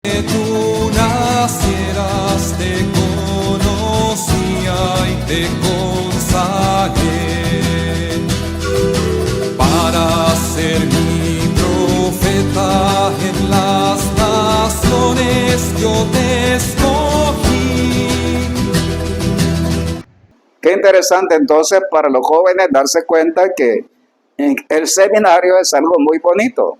Que tú nacieras, te conocía y te consagré para ser mi profeta en las naciones. Yo te escogí. Qué interesante entonces para los jóvenes darse cuenta que el seminario es algo muy bonito.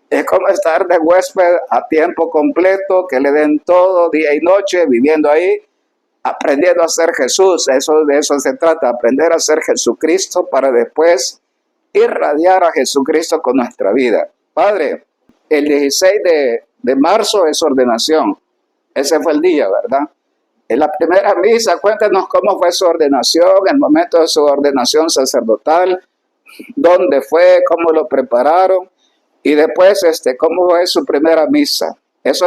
Es como estar de huésped a tiempo completo, que le den todo día y noche viviendo ahí, aprendiendo a ser Jesús. De eso se trata, aprender a ser Jesucristo para después irradiar a Jesucristo con nuestra vida. Padre, el 16 de marzo es ordenación. Ese fue el día, ¿verdad? En la primera misa, cuéntenos cómo fue su ordenación, el momento de su ordenación sacerdotal, dónde fue, cómo lo prepararon. Y después, ¿cómo fue su primera misa? Eso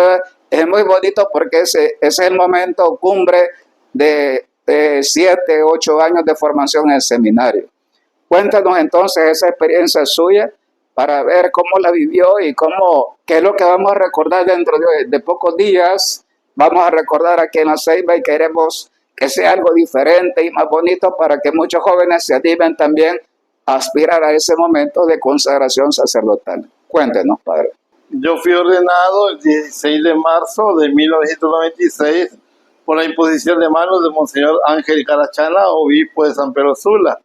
es muy bonito porque ese es el momento cumbre de 7, 8 años de formación en el seminario. Cuéntanos entonces esa experiencia suya para ver cómo la vivió y qué es lo que vamos a recordar dentro de pocos días. Vamos a recordar aquí en La Ceiba y queremos que sea algo diferente y más bonito para que muchos jóvenes se animen también a aspirar a ese momento de consagración sacerdotal. Cuéntenos, Padre. Yo fui ordenado el 16 de marzo de 1996 por la imposición de manos de Monseñor Ángel Carachana, obispo de San Pedro Sula.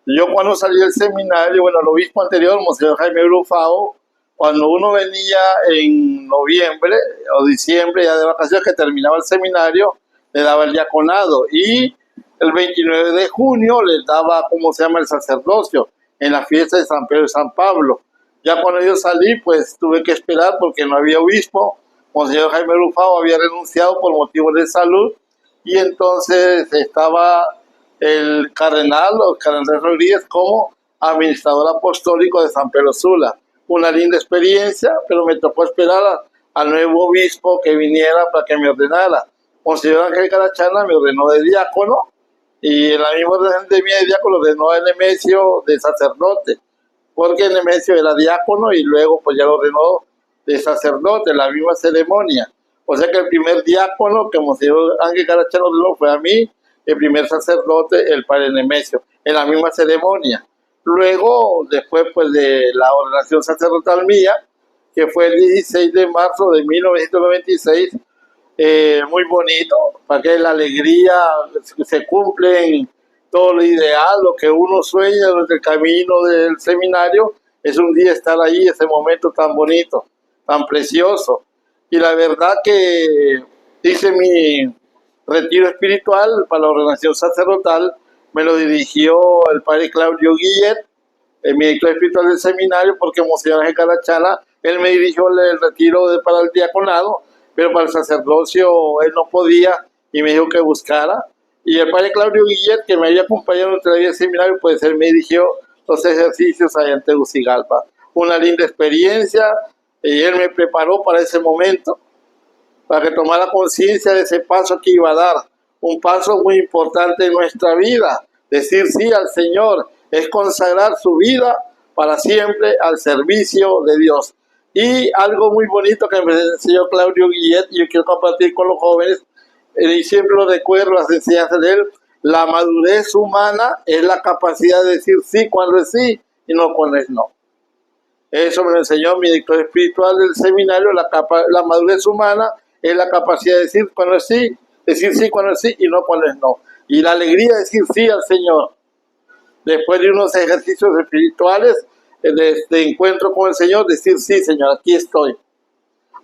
Yo cuando salí del seminario, el obispo anterior, Monseñor Jaime Brufao, cuando uno venía en noviembre o diciembre ya de vacaciones que terminaba el seminario, le daba el diaconado y el 29 de junio le daba, el sacerdocio en la fiesta de San Pedro y San Pablo. Ya cuando yo salí, pues tuve que esperar porque no había obispo. Monseñor Jaime Rufao había renunciado por motivos de salud y entonces estaba el cardenal Rodríguez como administrador apostólico de San Pedro Sula. Una linda experiencia, pero me tocó esperar al nuevo obispo que viniera para que me ordenara. Monseñor Ángel Carachana me ordenó de diácono y en la misma orden de mi diácono ordenó a Nemesio de sacerdote, porque Nemesio era diácono y luego pues ya lo ordenó de sacerdote en la misma ceremonia. O sea que el primer diácono que Monseñor Ángel Carachana ordenó fue a mí, el primer sacerdote, el padre Nemesio, en la misma ceremonia. Luego, después pues de la ordenación sacerdotal mía, que fue el 16 de marzo de 1996, muy bonito, para que la alegría se cumple en todo lo ideal, lo que uno sueña durante el camino del seminario, es un día estar ahí, ese momento tan bonito, tan precioso. Y la verdad que hice mi retiro espiritual para la ordenación sacerdotal, me lo dirigió el padre Claudio Guillet, mi director espiritual del seminario, porque Monseñor Ángel Carachana, él me dirigió el retiro para el diaconado, pero para el sacerdocio él no podía y me dijo que buscara. Y el padre Claudio Guillet, que me había acompañado en el seminario, pues él me dirigió los ejercicios allá en Tegucigalpa. Una linda experiencia y él me preparó para ese momento, para que tomara conciencia de ese paso que iba a dar. Un paso muy importante en nuestra vida. Decir sí al Señor es consagrar su vida para siempre al servicio de Dios. Y algo muy bonito que me enseñó Claudio Guillet, y yo quiero compartir con los jóvenes, y siempre lo recuerdo, las enseñanzas de él: la madurez humana es la capacidad de decir sí cuando es sí y no cuando es no. Eso me lo enseñó mi director espiritual del seminario. La madurez humana es la capacidad de decir cuando es sí, decir sí cuando es sí y no cuando es no. Y la alegría de decir sí al Señor. Después de unos ejercicios espirituales, de encuentro con el Señor, decir sí, Señor, aquí estoy.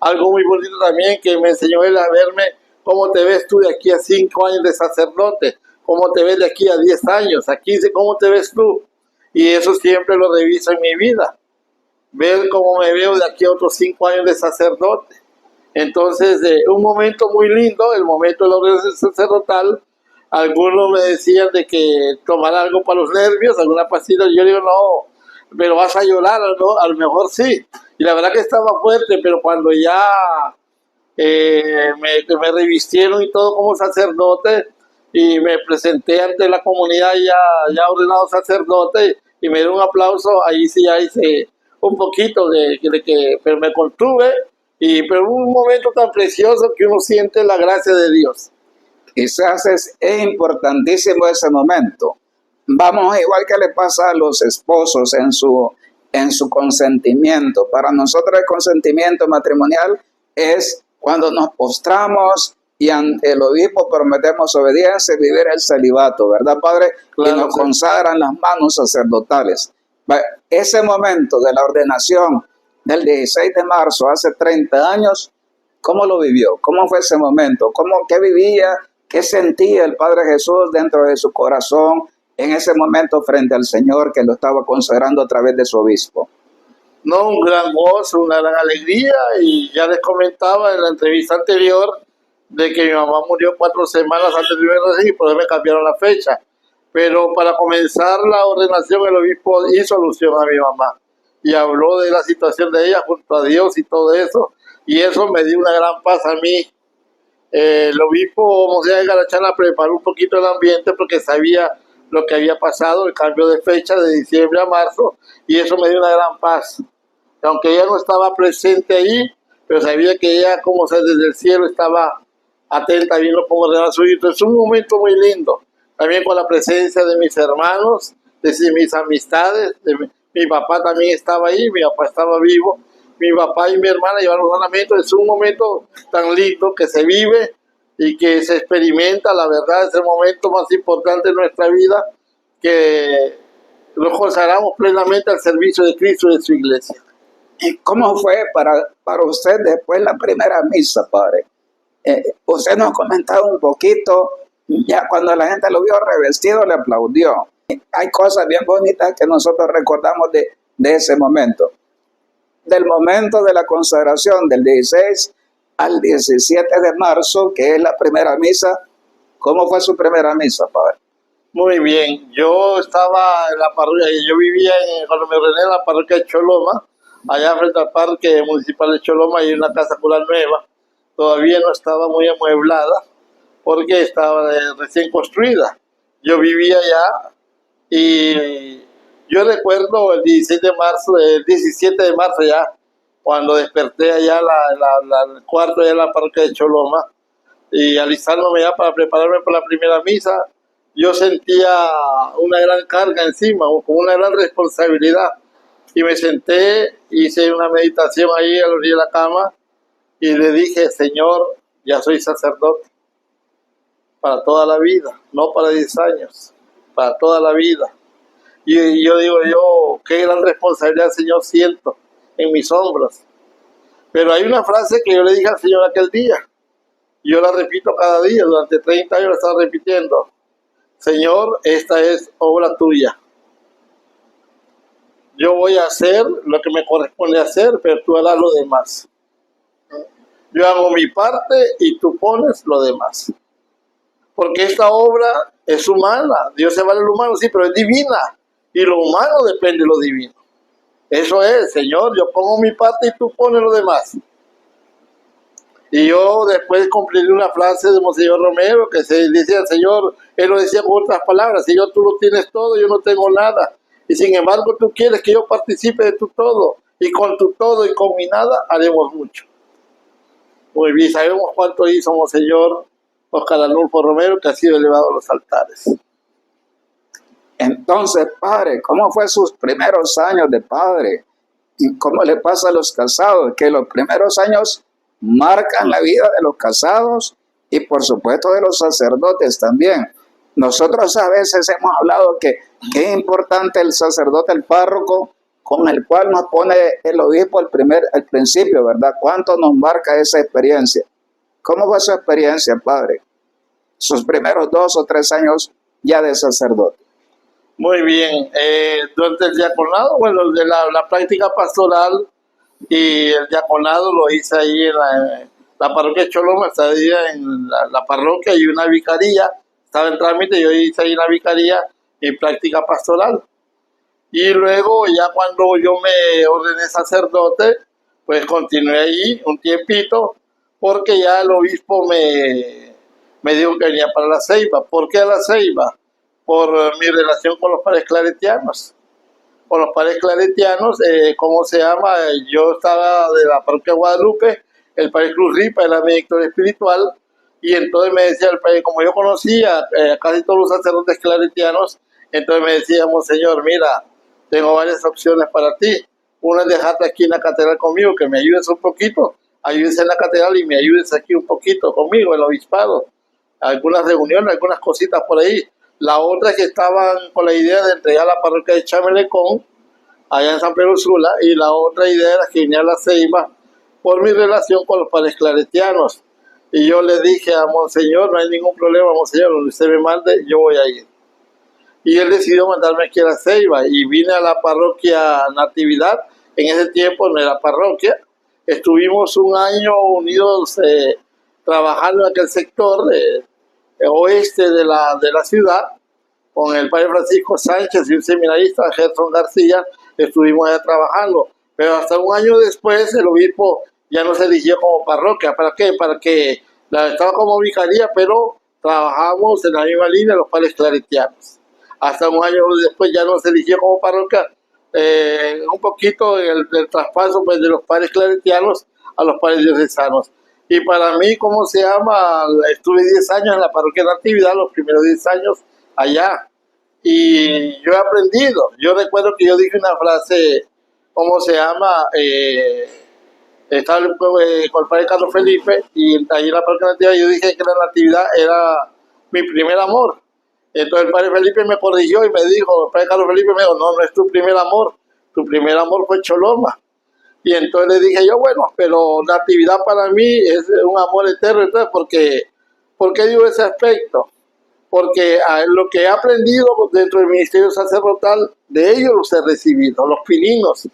Algo muy bonito también que me enseñó él a verme, cómo te ves tú de aquí a 5 años de sacerdote, cómo te ves de aquí a 10 años, a 15, cómo te ves tú. Y eso siempre lo reviso en mi vida. Ver cómo me veo de aquí a otros 5 años de sacerdote. Entonces, un momento muy lindo, el momento de la ordenación sacerdotal. Algunos me decían de que tomar algo para los nervios, alguna pastilla. Yo digo, no, pero vas a llorar, ¿no? A lo mejor sí. Y la verdad que estaba fuerte, pero cuando ya me revistieron y todo como sacerdote y me presenté ante la comunidad ya ordenado sacerdote y me dio un aplauso, ahí sí ya hice un poquito pero me contuve Pero un momento tan precioso que uno siente la gracia de Dios. Quizás es importantísimo ese momento. Vamos, igual que le pasa a los esposos en su consentimiento. Para nosotros el consentimiento matrimonial es cuando nos postramos y ante el obispo prometemos obediencia y vivir el celibato, ¿verdad, Padre? Claro, y nos sí. consagran las manos sacerdotales. Ese momento de la ordenación del 16 de marzo, hace 30 años, ¿cómo lo vivió? ¿Cómo fue ese momento? ¿Qué vivía? ¿Qué sentía el Padre Jesús dentro de su corazón en ese momento frente al Señor que lo estaba consagrando a través de su obispo? No, un gran gozo, una gran alegría, y ya les comentaba en la entrevista anterior de que mi mamá murió 4 semanas antes de mi ordenación y por eso me cambiaron la fecha. Pero para comenzar la ordenación el obispo hizo alusión a mi mamá y habló de la situación de ella junto a Dios y todo eso, y eso me dio una gran paz a mí. El obispo Monseñor Garachana preparó un poquito el ambiente porque sabía lo que había pasado, el cambio de fecha de diciembre a marzo, y eso me dio una gran paz. Aunque ella no estaba presente ahí, pero sabía que ella, como sea, desde el cielo estaba atenta viendo cómo ordenar a su hijo. Es un momento muy lindo, también con la presencia de mis hermanos, de mis amistades, mi papá también estaba ahí, mi papá estaba vivo, mi papá y mi hermana llevaron ornamentos. Es un momento tan lindo que se vive y que se experimenta. La verdad es el momento más importante de nuestra vida, que nos consagramos plenamente al servicio de Cristo y de su iglesia. ¿Y cómo fue para usted después la primera misa, Padre? Usted nos comentaba un poquito, ya cuando la gente lo vio revestido le aplaudió. Hay cosas bien bonitas que nosotros recordamos de ese momento. Del momento de la consagración del 16 al 17 de marzo, que es la primera misa. ¿Cómo fue su primera misa, Padre? Muy bien, yo estaba en la parroquia, yo vivía cuando me ordené en la parroquia de Choloma, allá frente al parque municipal de Choloma, hay una casa cural nueva, todavía no estaba muy amueblada porque estaba recién construida. Yo vivía allá y yo recuerdo el 17 de marzo ya, cuando desperté allá el cuarto de la parroquia de Choloma y alistándome ya para prepararme para la primera misa, yo sentía una gran carga encima, como una gran responsabilidad. Y me senté, hice una meditación ahí a la orilla de la cama y le dije: Señor, ya soy sacerdote para toda la vida, no para 10 años, para toda la vida. Y yo digo, qué gran responsabilidad, Señor, siento en mis hombros. Pero hay una frase que yo le dije al Señor aquel día, y yo la repito cada día, durante 30 años la estaba repitiendo: Señor, esta es obra tuya. Yo voy a hacer lo que me corresponde hacer, pero tú harás lo demás. Yo hago mi parte y tú pones lo demás. Porque esta obra es humana. Dios se vale lo humano, sí, pero es divina. Y lo humano depende de lo divino. Eso es, Señor, yo pongo mi parte y tú pones lo demás. Y yo después cumplí una frase de Monseñor Romero que se decía al Señor, él lo decía con otras palabras: Señor, tú lo tienes todo, yo no tengo nada. Y sin embargo tú quieres que yo participe de tu todo. Y con tu todo y con mi nada haremos mucho. Muy bien, sabemos cuánto hizo Monseñor Oscar Arnulfo Romero, que ha sido elevado a los altares. Entonces, Padre, ¿cómo fue sus primeros años de padre? ¿Y cómo le pasa a los casados? Que los primeros años marcan la vida de los casados y por supuesto de los sacerdotes también. Nosotros a veces hemos hablado que es importante el sacerdote, el párroco, con el cual nos pone el obispo al principio, ¿verdad? ¿Cuánto nos marca esa experiencia? ¿Cómo fue su experiencia, Padre? Sus primeros 2 o 3 años ya de sacerdote. Muy bien, durante el diaconado, bueno, de la práctica pastoral y el diaconado lo hice ahí en la parroquia de Choloma. Estaba en la parroquia y una vicaría, estaba en trámite, yo hice ahí la vicaría en práctica pastoral. Y luego ya cuando yo me ordené sacerdote, pues continué ahí un tiempito, porque ya el obispo me dijo que venía para La Ceiba. ¿Por qué La Ceiba? Por mi relación con los padres claretianos. Con los padres claretianos, ¿cómo se llama? Yo estaba de la parroquia de Guadalupe el padre Cruz Ripa era mi director espiritual, y entonces me decía el padre, como yo conocía a casi todos los sacerdotes claretianos, entonces me decía, Monseñor, mira, tengo varias opciones para ti. Una es dejarte aquí en la catedral conmigo, que me ayudes un poquito, ayudes en la catedral y me ayudes aquí un poquito conmigo, el obispado. Algunas reuniones, algunas cositas por ahí. La otra es que estaban con la idea de entregar la parroquia de Chamelecón, allá en San Pedro Sula, y la otra idea era que viniera a La Ceiba por mi relación con los padres claretianos. Y yo le dije a Monseñor, no hay ningún problema, Monseñor, donde usted me mande, yo voy a ir. Y él decidió mandarme aquí a La Ceiba, y vine a la parroquia Natividad. En ese tiempo no era parroquia. Estuvimos un año unidos trabajando en aquel sector oeste de la ciudad, con el padre Francisco Sánchez y un seminarista, Gerson García, estuvimos allá trabajando. Pero hasta un año después el obispo ya no se eligió como parroquia. ¿Para qué? Para que estaba como vicaría, pero trabajamos en la misma línea los padres claretianos. Hasta un año después ya no se eligió como parroquia, un poquito el traspaso pues, de los padres claretianos a los padres diocesanos. Y para mí, ¿cómo se llama? Estuve 10 años en la parroquia de Natividad, los primeros 10 años allá. Y yo he aprendido. Yo recuerdo que yo dije una frase, ¿cómo se llama? Estaba con el padre Carlos Felipe, y ahí en la parroquia de Natividad yo dije que la Natividad era mi primer amor. Entonces el padre Felipe me corrigió y me dijo, el padre Carlos Felipe me dijo, no, no es tu primer amor fue Choloma. Y entonces le dije yo, bueno, pero Natividad para mí es un amor eterno. Entonces, ¿por qué digo ese aspecto? Porque lo que he aprendido dentro del ministerio sacerdotal, de ellos los he recibido, los pininos,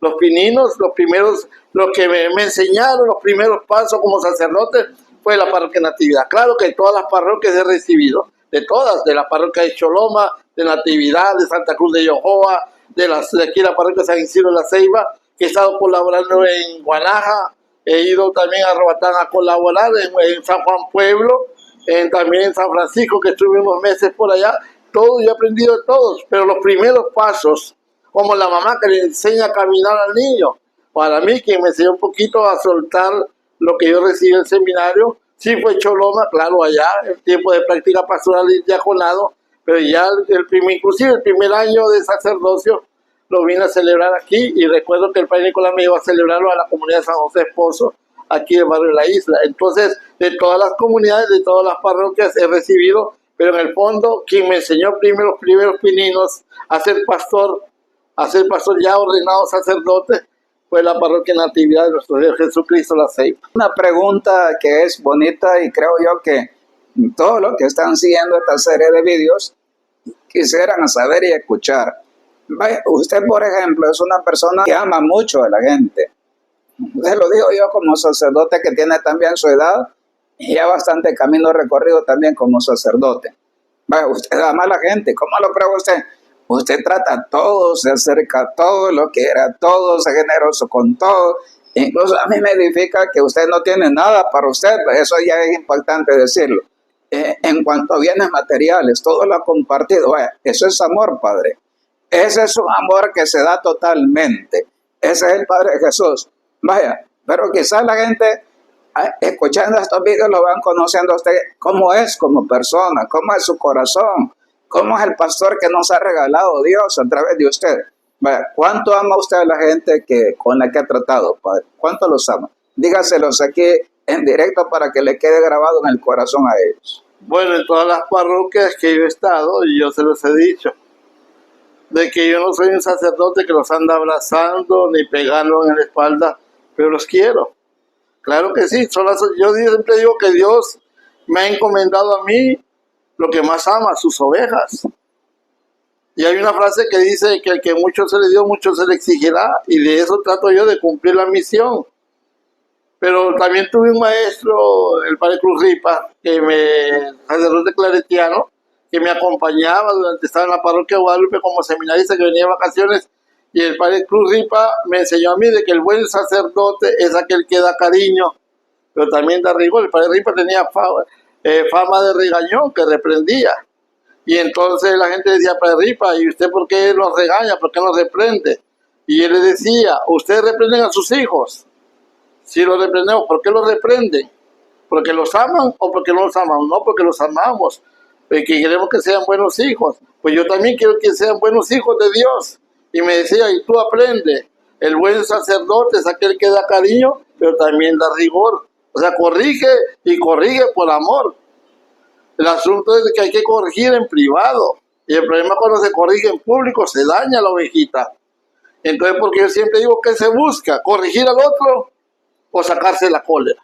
los primeros, los que me enseñaron los primeros pasos como sacerdote fue la parroquia Natividad. Claro que todas las parroquias he recibido, de todas, de la parroquia de Choloma, de Natividad, de Santa Cruz de Yojoa, de aquí la parroquia de San Isidro de La Ceiba, que he estado colaborando en Guanaja, he ido también a Robatán a colaborar en San Juan Pueblo, también en San Francisco, que estuve unos meses por allá. Todo, yo he aprendido de todos, pero los primeros pasos, como la mamá que le enseña a caminar al niño, para mí, quien me enseñó un poquito a soltar lo que yo recibí en el seminario, sí fue Choloma, claro, allá, el tiempo de práctica pastoral y diaconado, pero ya inclusive el primer año de sacerdocio lo vine a celebrar aquí, y recuerdo que el padre Nicolás me iba a celebrarlo a la comunidad de San José Esposo, aquí del barrio de La Isla. Entonces, de todas las comunidades, de todas las parroquias he recibido, pero en el fondo, quien me enseñó los primeros pininos a ser pastor ya ordenado sacerdote, fue la parroquia Natividad de nuestro Señor Jesucristo, La Ceiba. Una pregunta que es bonita, y creo yo que todos los que están siguiendo esta serie de vídeos quisieran saber y escuchar. Vaya, usted, por ejemplo, es una persona que ama mucho a la gente. Se lo digo yo como sacerdote que tiene también su edad y ya bastante camino recorrido también como sacerdote. Vaya, usted ama a la gente. ¿Cómo lo prueba usted? Usted trata a todos, se acerca a todos, lo quiere a todos, es generoso con todos. Incluso a mí me edifica que usted no tiene nada para usted. Eso ya es impactante decirlo. En cuanto a bienes materiales, todo lo ha compartido. Vaya, eso es amor, Padre. Ese es un amor que se da totalmente. Ese es el Padre Jesús. Vaya, pero quizás la gente escuchando estos vídeos lo van conociendo a usted cómo es como persona, cómo es su corazón, cómo es el pastor que nos ha regalado Dios a través de usted. Vaya, ¿cuánto ama usted a la gente con la que ha tratado, Padre? ¿Cuánto los ama? Dígaselos aquí en directo para que le quede grabado en el corazón a ellos. Bueno, en todas las parroquias que yo he estado, y yo se los he dicho, de que yo no soy un sacerdote que los anda abrazando ni pegando en la espalda, pero los quiero. Claro que sí, yo siempre digo que Dios me ha encomendado a mí lo que más ama, sus ovejas. Y hay una frase que dice que el que mucho se le dio, mucho se le exigirá, y de eso trato yo, de cumplir la misión. Pero también tuve un maestro, el padre Cruz Ripa, sacerdote claretiano, que me acompañaba durante estaba en la parroquia de Guadalupe como seminarista, que venía de vacaciones, y el padre Cruz Ripa me enseñó a mí de que el buen sacerdote es aquel que da cariño, pero también da rigor. El padre Ripa tenía fama de regañón, que reprendía, y entonces la gente decía, padre Ripa, ¿y usted por qué nos regaña? ¿Por qué nos reprende? Y él le decía, ustedes reprenden a sus hijos, Si los reprendemos, ¿por qué los reprenden? ¿Porque los aman o porque no los aman? No, porque los amamos, que queremos que sean buenos hijos. Pues yo también quiero que sean buenos hijos de Dios. Y me decía, y tú aprende, el buen sacerdote es aquel que da cariño, pero también da rigor. O sea, corrige y corrige por amor. El asunto es que hay que corregir en privado. Y el problema cuando se corrige en público, se daña la ovejita. Entonces, porque yo siempre digo, ¿qué se busca? ¿Corregir al otro o sacarse la cólera?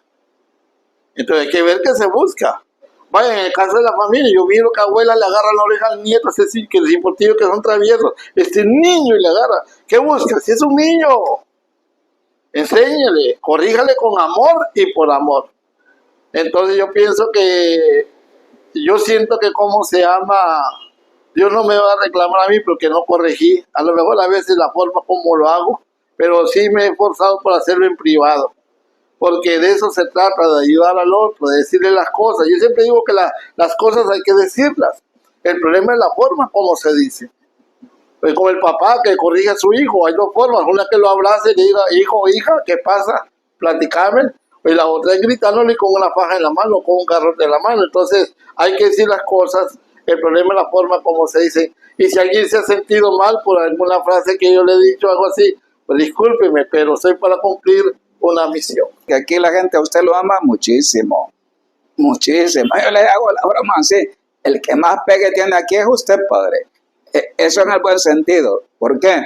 Entonces hay que ver qué se busca. Vaya, en el caso de la familia, yo miro que abuela le agarra la oreja al nieto, ese sí, que el importillo que son traviesos, este niño y le agarra. ¿Qué busca? Si es un niño, enséñale, corríjale con amor y por amor. Entonces yo pienso que, yo siento que como se ama, Dios no me va a reclamar a mí porque no corregí. A lo mejor a veces la forma como lo hago, pero sí me he esforzado por hacerlo en privado. Porque de eso se trata, de ayudar al otro, de decirle las cosas. Yo siempre digo que las cosas hay que decirlas. El problema es la forma como se dice. Pues como el papá que corrige a su hijo, hay dos formas. Una que lo abrace y le diga, hijo o hija, ¿qué pasa? Platicame. Y la otra es gritándole con una faja en la mano, con un garrote en la mano. Entonces hay que decir las cosas. El problema es la forma como se dice. Y si alguien se ha sentido mal por alguna frase que yo le he dicho, algo así, pues discúlpeme, pero soy para cumplir una misión. Que aquí la gente a usted lo ama muchísimo, muchísimo. Yo le hago la broma así, el que más pegue tiene aquí es usted, padre. Eso en el buen sentido. ¿Por qué?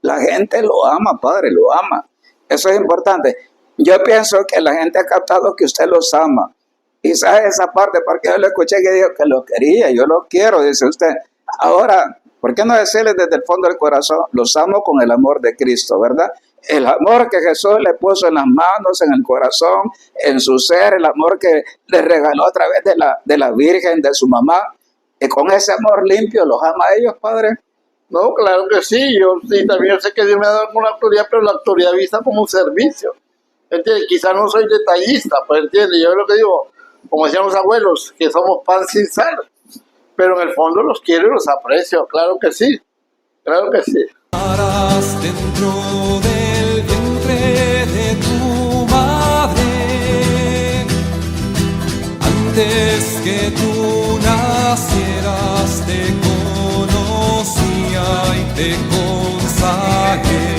La gente lo ama, padre, lo ama. Eso es importante. Yo pienso que la gente ha captado que usted los ama. Y sabe esa parte, porque yo le escuché que dijo que lo quería, yo lo quiero, dice usted. Ahora, ¿por qué no decirle desde el fondo del corazón? Los amo con el amor de Cristo, ¿verdad? El amor que Jesús le puso en las manos, en el corazón, en su ser, el amor que le regaló a través de la Virgen, de su mamá. Y con ese amor limpio, ¿los ama a ellos, padre? No, claro que sí. Yo sí, también sé que Dios me ha dado una autoridad, pero la autoridad vista como un servicio. ¿Entiendes? Quizás no soy detallista, pues entiende. Yo lo que digo, como decían los abuelos, que somos pan sin sal. Pero en el fondo los quiero y los aprecio, claro que sí. Claro que sí. Estarás dentro del vientre de tu madre. Antes que tú nacieras te conocía y te consagré.